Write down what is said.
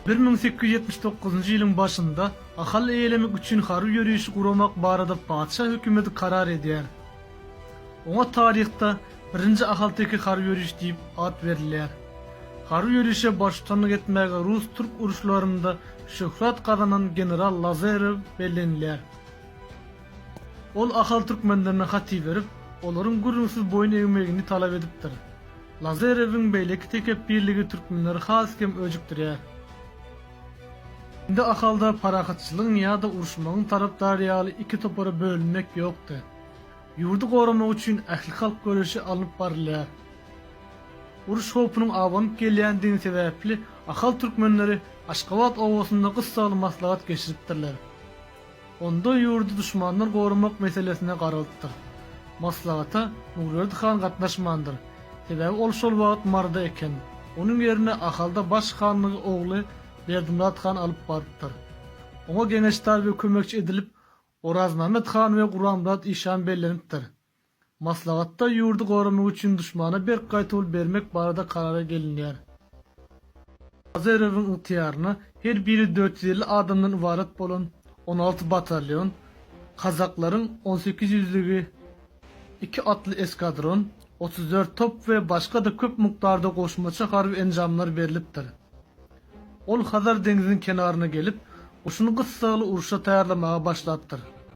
1879 ýylyň başynda ahal eýlemek üçin harby ýörüýüşi guramak barada padşah hökümeti karar edýär. Oňa taryhda birinji ahal-teki harby ýörüýüş diýip ad berilýär. Harby ýörüýüşe başçylyk etmäge Rus-Türk uruşlarynda şöhret kazanan general Lazarew bellenilýär. Ol ahal türkmenlerine haty berip, olaryň gürrüňsiz boyun eýmegini talap edipdir. Lazarewiň beýleki tekep birligi türkmenleri haskem öjükdirýär. Indi ahalda parahatçylygyň ýa-da uruşmagyň tarapdary ýaly iki topara bölünmek ýokdy. Ýurdu goramak üçin ähli halk görüşi alyp barylýar. Uruş hopunyň awanyp gelýändigini sebäpli ahal türkmenleri Aşgabat owasynda gyssaly maslahat geçiripdirler. Onda ýurdu düşmanlar goramak meselesine garalypdyr. Maslahata Nurerdi han gatnaşmandyr. Sebäbi ol şol wagt marda eken. Onuň ýerine ahalda baş hanlygy ogly Berdimlat han alyp barypdyr. Oňa geňeşdar we kömekçi edilip Oraznamет han we Guramdat işan bellenipdir. Maslahatda ýurdu goramak üçin düşmana bir gaýtul bermek barada karara gelinýär. Lazarewiň ýytýaryna her biri 450 adamdan ibaret bolan 16 batalyon, Kazaklaryň 1800-ligi 2 atly eskadron, 34 top we başga da köp mukdarda goşmaça harby enjamlar berilipdir. Ol Hazar dengiziniň kenaryna gelip, uşuny gyssaly uruşa taýýarlamaga başlapdyr.